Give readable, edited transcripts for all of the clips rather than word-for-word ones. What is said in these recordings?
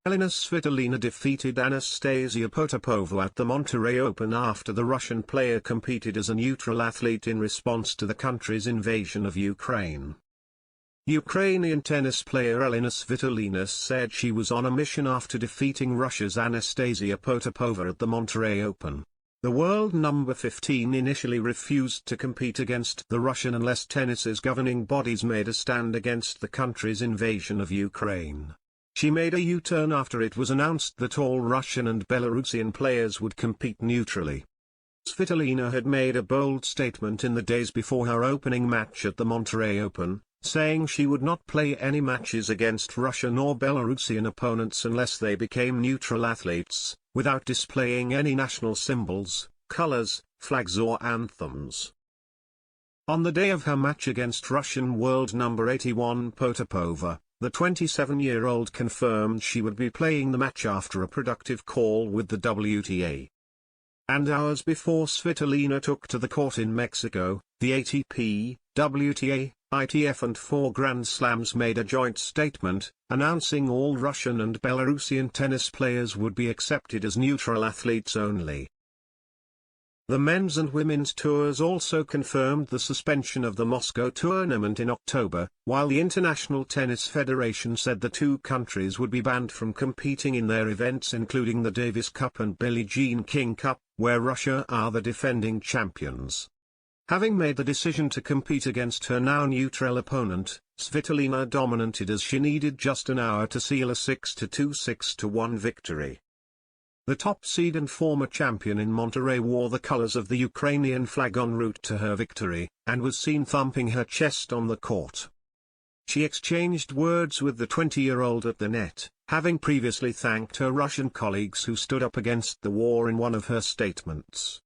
Elina Svitolina defeated Anastasia Potapova at the Monterrey Open after the Russian player competed as a neutral athlete in response to the country's invasion of Ukraine. Ukrainian tennis player Elina Svitolina said she was on a mission after defeating Russia's Anastasia Potapova at the Monterrey Open. The world number 15 initially refused to compete against the Russian unless tennis's governing bodies made a stand against the country's invasion of Ukraine. She made a U-turn after it was announced that all Russian and Belarusian players would compete neutrally. Svitolina had made a bold statement in the days before her opening match at the Monterrey Open, saying she would not play any matches against Russian or Belarusian opponents unless they became neutral athletes, without displaying any national symbols, colors, flags or anthems. On the day of her match against Russian world number 81 Potapova, the 27-year-old confirmed she would be playing the match after a productive call with the WTA. And hours before Svitolina took to the court in Mexico, the ATP, WTA, ITF and 4 Grand Slams made a joint statement, announcing all Russian and Belarusian tennis players would be accepted as neutral athletes only. The men's and women's tours also confirmed the suspension of the Moscow tournament in October, while the International Tennis Federation said the two countries would be banned from competing in their events including the Davis Cup and Billie Jean King Cup, where Russia are the defending champions. Having made the decision to compete against her now neutral opponent, Svitolina dominated as she needed just an hour to seal a 6-2, 6-1 victory. The top seed and former champion in Monterrey wore the colors of the Ukrainian flag en route to her victory, and was seen thumping her chest on the court. She exchanged words with the 20-year-old at the net, having previously thanked her Russian colleagues who stood up against the war in one of her statements.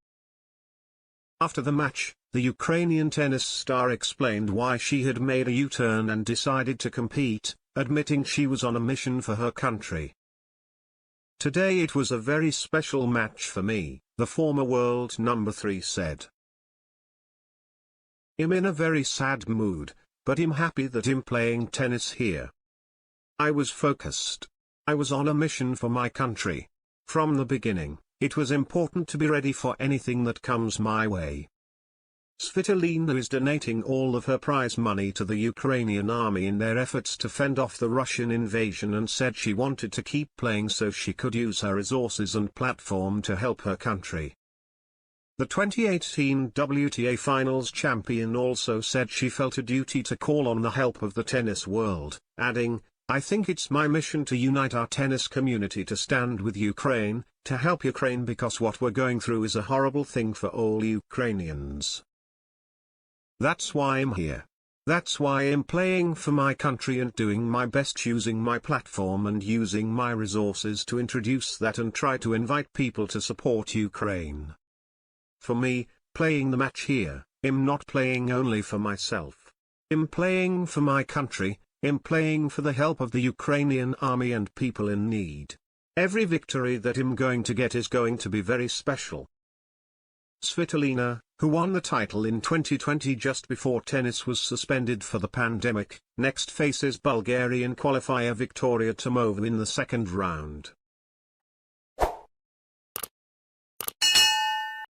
After the match, the Ukrainian tennis star explained why she had made a U-turn and decided to compete, admitting she was on a mission for her country. "Today it was a very special match for me," the former world number 3 said. "I'm in a very sad mood, but I'm happy that I'm playing tennis here. I was focused. I was on a mission for my country. From the beginning, it was important to be ready for anything that comes my way." Svitolina is donating all of her prize money to the Ukrainian army in their efforts to fend off the Russian invasion and said she wanted to keep playing so she could use her resources and platform to help her country. The 2018 WTA Finals champion also said she felt a duty to call on the help of the tennis world, adding, "I think it's my mission to unite our tennis community to stand with Ukraine, to help Ukraine because what we're going through is a horrible thing for all Ukrainians. That's why I'm here. That's why I'm playing for my country and doing my best using my platform and using my resources to introduce that and try to invite people to support Ukraine. For me, playing the match here, I'm not playing only for myself. I'm playing for my country, I'm playing for the help of the Ukrainian army and people in need. Every victory that I'm going to get is going to be very special." Svitolina, who won the title in 2020 just before tennis was suspended for the pandemic, next faces Bulgarian qualifier Victoria Tomova in the second round.